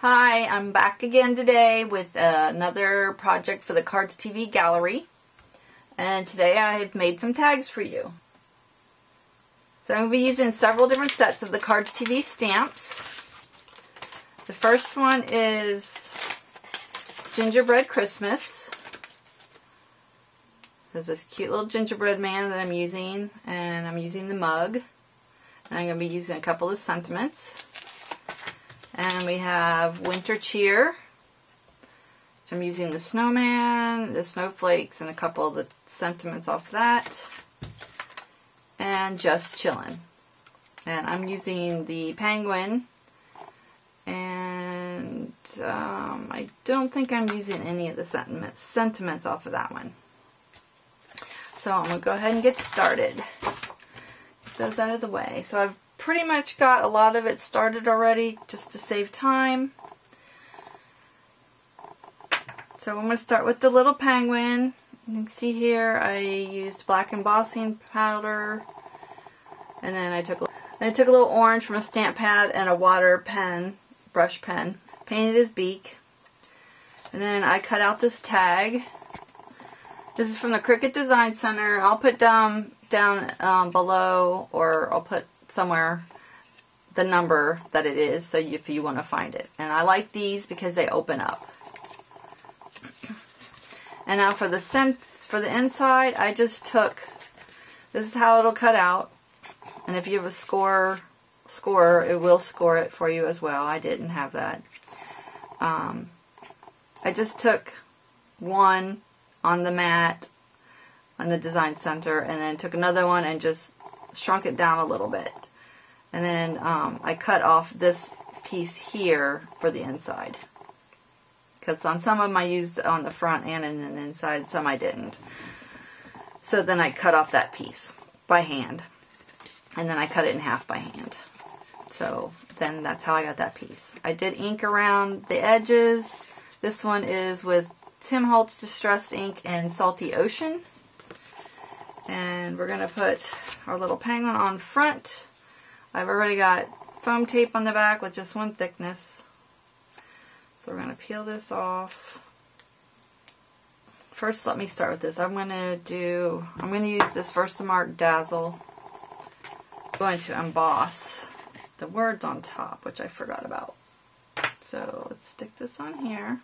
Hi, I'm back again today with another project for the Cardz TV Gallery. And today I've made some tags for you. So I'm going to be using several different sets of the Cardz TV stamps. The first one is Gingerbread Christmas. There's this cute little gingerbread man that I'm using, and I'm using the mug. And I'm going to be using a couple of sentiments. And we have Winter Cheer. So I'm using the snowman, the snowflakes, and a couple of the sentiments off that. And Just Chillin'. And I'm using the penguin. And I don't think I'm using any of the sentiments off of that one. So I'm going to go ahead and get started. Get those out of the way. So I've pretty much got a lot of it started already, just to save time. So I'm going to start with the little penguin. You can see here I used black embossing powder, and then I took a little orange from a stamp pad and a water pen, brush pen, painted his beak, and then I cut out this tag. This is from the Cricut Design Center. I'll put down below, or I'll put somewhere the number that it is, so if you want to find it. And I like these because they open up. And now for the inside, I just took, this is how it'll cut out. And if you have a score, it will score it for you as well. I didn't have that. I just took one on the mat on the Design Center, and then took another one and just shrunk it down a little bit. And then I cut off this piece here for the inside. Because on some of them I used on the front and in the inside, some I didn't. So then I cut off that piece by hand. And then I cut it in half by hand. So then that's how I got that piece. I did ink around the edges. This one is with Tim Holtz Distressed Ink and Salty Ocean. And we're going to put our little penguin on front. I've already got foam tape on the back with just one thickness. So we're going to peel this off. First, let me start with this. I'm going to use this Versamark Dazzle. I'm going to emboss the words on top, which I forgot about. So let's stick this on here.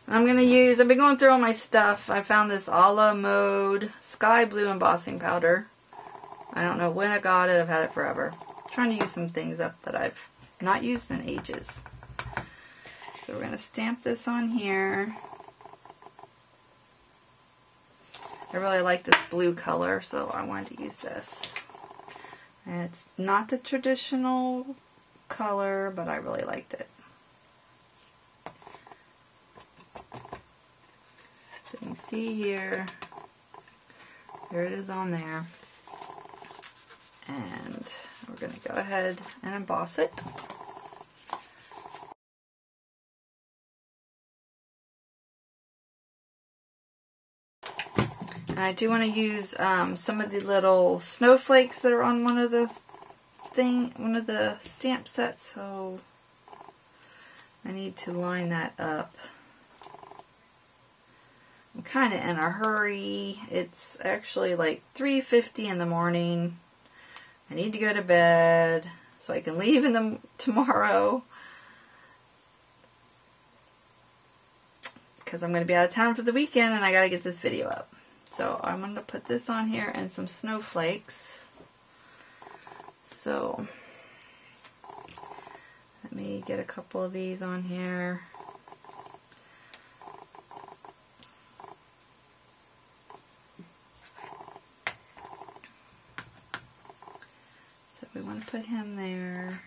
I've been going through all my stuff. I found this a la mode sky blue embossing powder. I don't know when I got it. I've had it forever. I'm trying to use some things up that I've not used in ages. So we're going to stamp this on here. I really like this blue color, so I wanted to use this. And it's not the traditional color, but I really liked it. So you can see here, there it is on there. And we're going to go ahead and emboss it. And I do want to use some of the little snowflakes that are on one of the stamp sets, so I need to line that up. I'm kind of in a hurry. It's actually like 3:50 in the morning. I need to go to bed so I can leave tomorrow, because I'm going to be out of town for the weekend and I got to get this video up. So I'm going to put this on here and some snowflakes. So let me get a couple of these on here. So we want to put him there.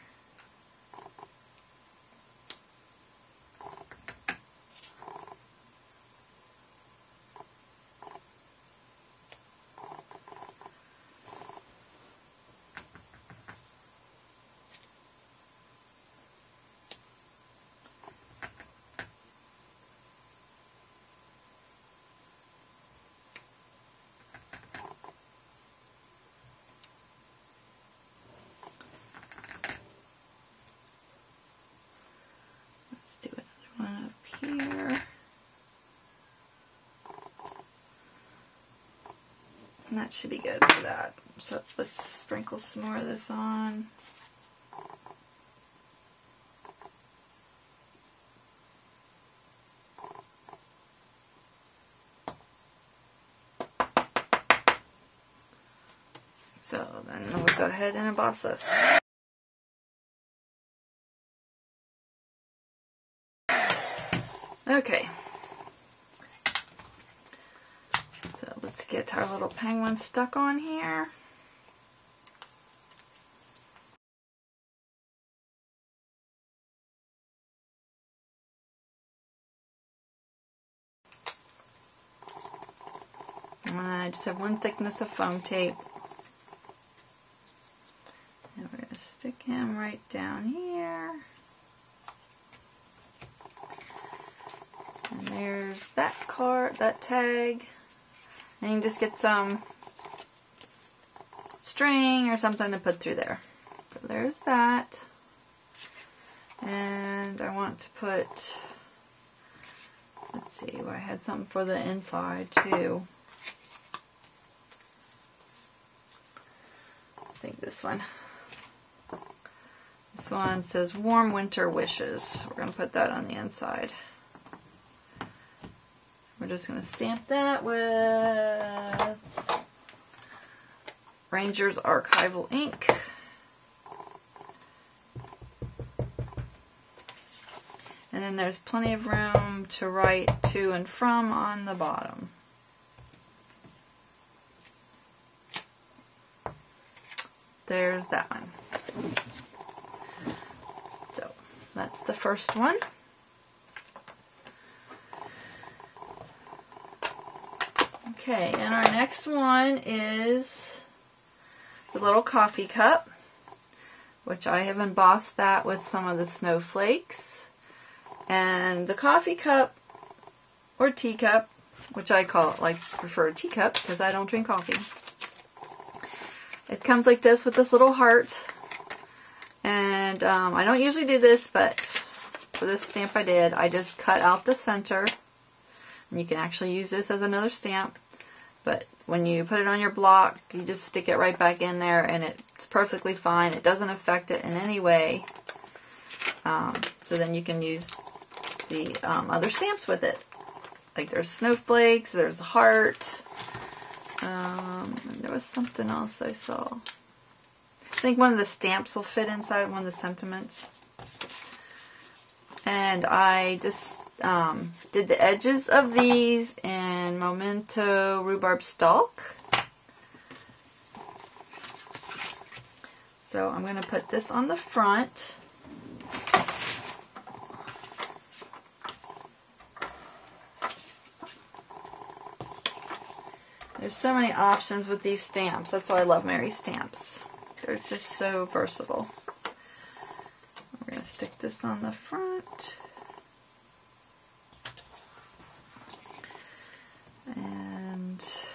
here. And that should be good for that. So let's sprinkle some more of this on. So then we'll go ahead and emboss this. Okay. So let's get our little penguin stuck on here. And I just have one thickness of foam tape. And we're going to stick him right down here. And there's that card, that tag. And you can just get some string or something to put through there. So there's that. And I want to put, let's see, I had something for the inside too. I think this one. This one says Warm Winter Wishes. We're going to put that on the inside. We're just going to stamp that with Ranger's Archival ink. And then there's plenty of room to write to and from on the bottom. There's that one. So that's the first one. Okay, and our next one is the little coffee cup, which I have embossed that with some of the snowflakes. And the coffee cup, or teacup, which I prefer a teacup because I don't drink coffee. It comes like this with this little heart. And I don't usually do this, but for this stamp I did. I just cut out the center. And you can actually use this as another stamp. But when you put it on your block, you just stick it right back in there and it's perfectly fine. It doesn't affect it in any way. So then you can use the other stamps with it. Like there's snowflakes, there's a heart. And there was something else I saw. I think one of the stamps will fit inside one of the sentiments. And I just did the edges of these in Memento Rhubarb Stalk. So I'm going to put this on the front. There's so many options with these stamps. That's why I love Mary stamps. They're just so versatile. We're going to stick this on the front. And let's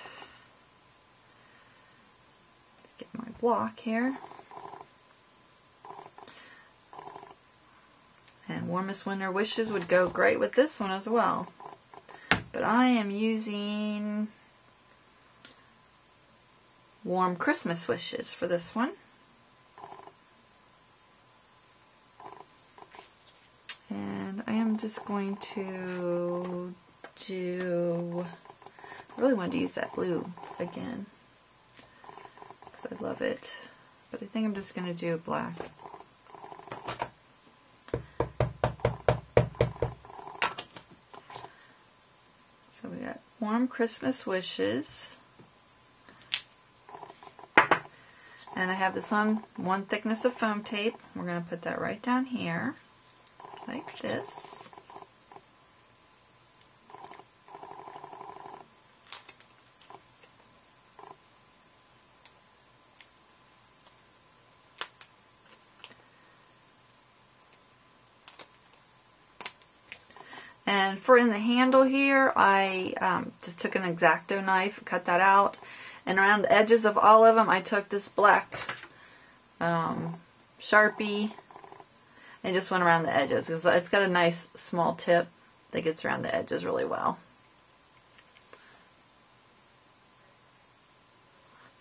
get my block here. And Warmest Winter Wishes would go great with this one as well. But I am using Warm Christmas Wishes for this one. And I am just going to do, I really wanted to use that blue again because I love it, but I think I'm just going to do black. So we got Warm Christmas Wishes. And I have this on one thickness of foam tape. We're going to put that right down here, like this. And for in the handle here, I just took an X-Acto knife, cut that out. And around the edges of all of them, I took this black Sharpie and just went around the edges because it's got a nice small tip. that gets around the edges really well.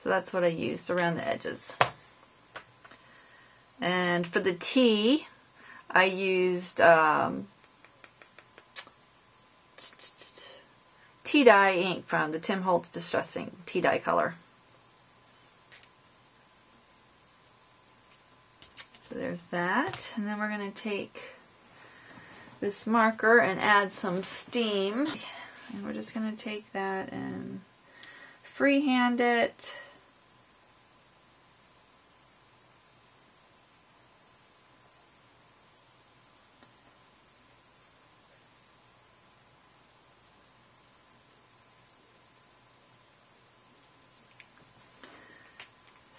So that's what I used around the edges. And for the T, I used tea dye ink from the Tim Holtz Distressing tea dye color. So there's that. And then we're going to take this marker and add some steam. And we're just going to take that and freehand it.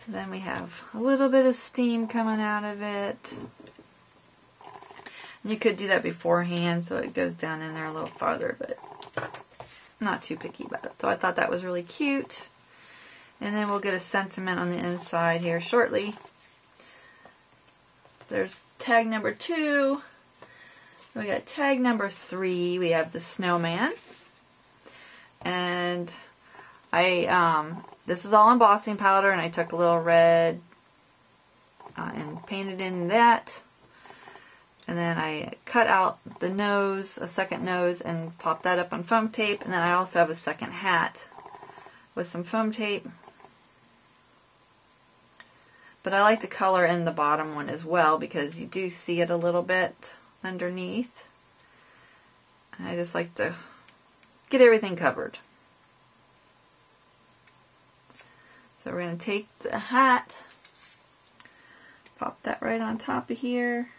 So then we have a little bit of steam coming out of it. And you could do that beforehand so it goes down in there a little farther, but I'm not too picky about it. So I thought that was really cute. And then we'll get a sentiment on the inside here shortly. There's tag number 2. So we got tag number 3. We have the snowman. And this is all embossing powder, and I took a little red and painted in that. And then I cut out the nose, a second nose, and popped that up on foam tape. And then I also have a second hat with some foam tape. But I like to color in the bottom one as well because you do see it a little bit underneath. And I just like to get everything covered. So we're going to take the hat, pop that right on top of here.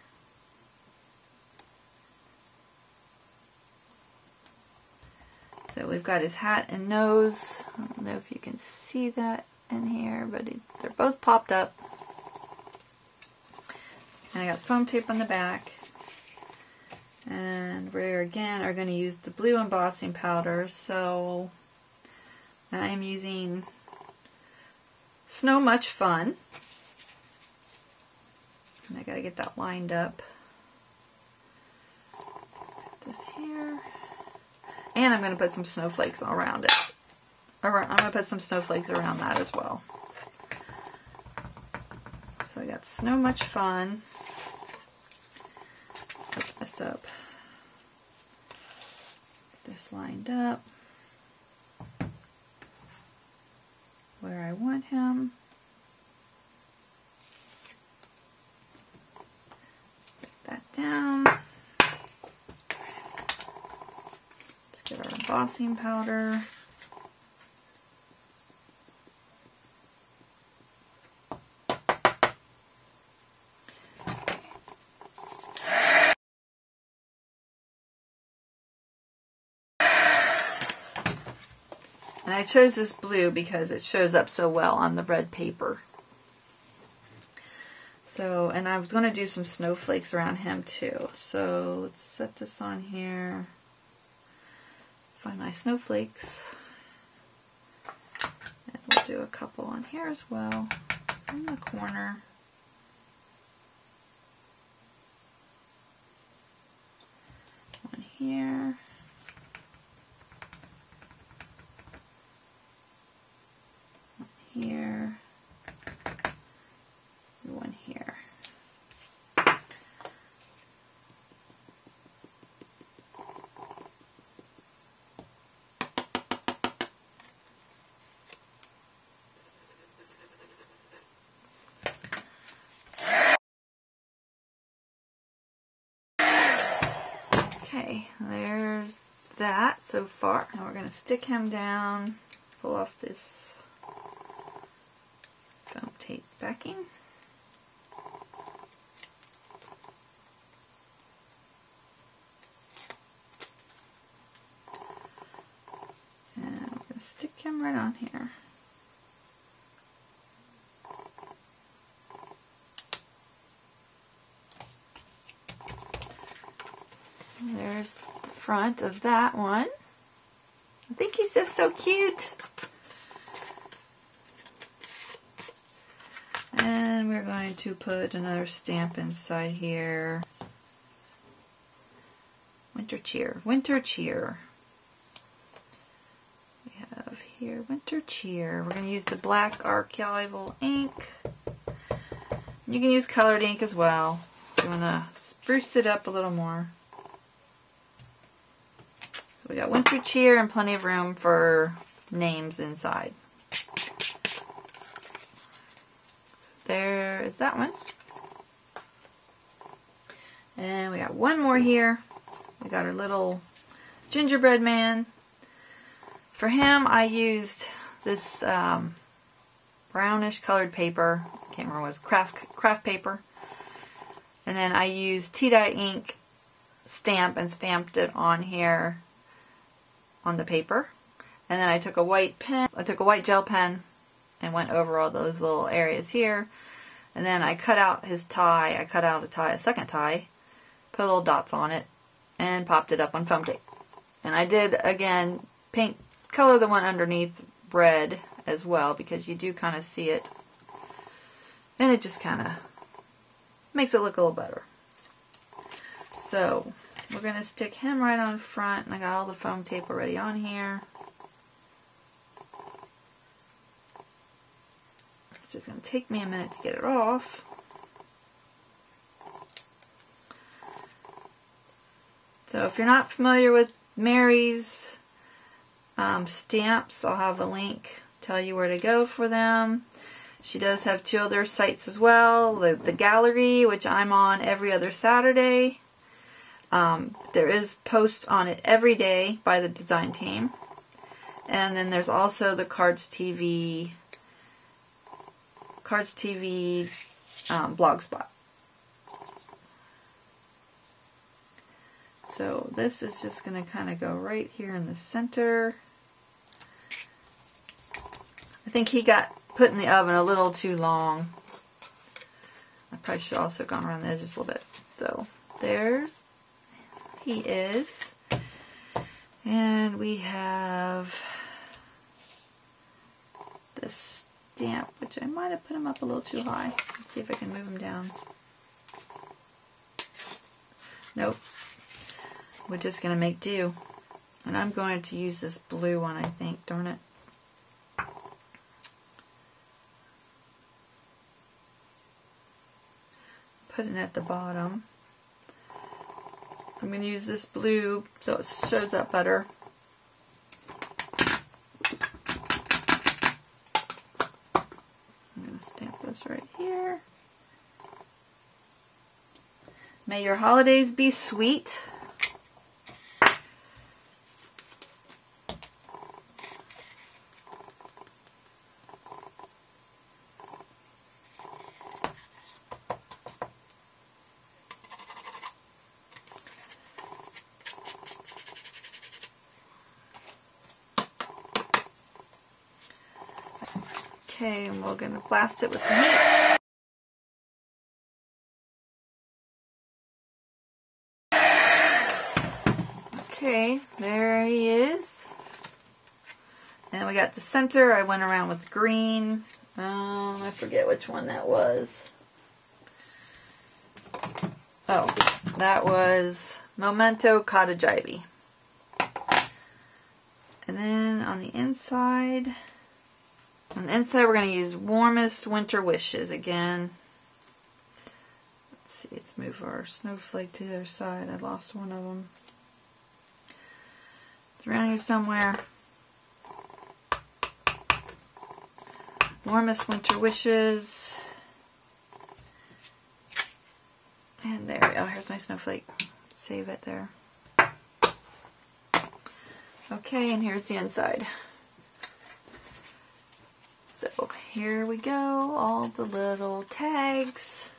So we've got his hat and nose. I don't know if you can see that in here, but they're both popped up. And I got foam tape on the back. And we again are going to use the blue embossing powder. So I am using Snow Much Fun. And I got to get that lined up. Put this here. And I'm going to put some snowflakes around it. I'm going to put some snowflakes around that as well. So I got Snow Much Fun. Put this up. Get this lined up where I want him. Put that down. Let's get our embossing powder. And I chose this blue because it shows up so well on the red paper. So, and I was going to do some snowflakes around him too. So let's set this on here. Find my snowflakes. And we'll do a couple on here as well, in the corner. One here. Here, and one here. Okay, there's that so far. Now we're going to stick him down, pull off this foam tape backing. And we're going to stick him right on here. And there's the front of that one. I think he's just so cute. And we're going to put another stamp inside here. Winter cheer. Winter cheer. We have here winter cheer. We're going to use the black archival ink. You can use colored ink as well if you want to spruce it up a little more. So we got winter cheer and plenty of room for names inside. So there is that one. And we got one more here. We got our little gingerbread man. For him, I used this brownish colored paper. I can't remember what it was, craft paper. And then I used tea dye ink stamp and stamped it on here on the paper. And then I took a white pen, I took a white gel pen and went over all those little areas here. And then I cut out his tie. I cut out a second tie, put little dots on it, and popped it up on foam tape. And I did, again, color the one underneath red as well, because you do kind of see it. And it just kind of makes it look a little better. So, we're going to stick him right on front, and I got all the foam tape already on here. It's just going to take me a minute to get it off. So if you're not familiar with Mary's stamps, I'll have a link, tell you where to go for them. She does have 2 other sites as well, the gallery, which I'm on every other Saturday. There is posts on it every day by the design team. And then there's also the Cardz TV blogspot. So this is just going to kind of go right here in the center. I think he got put in the oven a little too long. I probably should also have gone around the edges a little bit. So he is. And we have this stamp, which I might have put him up a little too high. Let's see if I can move him down. Nope. We're just going to make do. And I'm going to use this blue one, I think. Darn it. Put it at the bottom. I'm going to use this blue so it shows up better. I'm going to stamp this right here. May your holidays be sweet. Okay, and we're going to blast it with some heat. Okay, there he is. And we got the center. I went around with green. I forget which one that was. Oh, that was Memento Cottage Ivy. And then on the inside... On the inside, we're going to use Warmest Winter Wishes again. Let's see, let's move our snowflake to the other side. I lost one of them. It's around here somewhere. Warmest Winter Wishes. And there we go. Here's my snowflake. Save it there. Okay, and here's the inside. So here we go, all the little tags.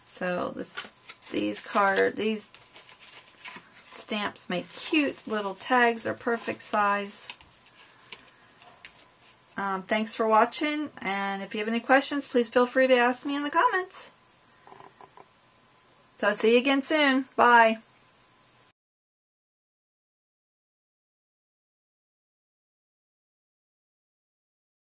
So these stamps make cute little tags. They're perfect size. Thanks for watching, and if you have any questions, please feel free to ask me in the comments. So I'll see you again soon. Bye.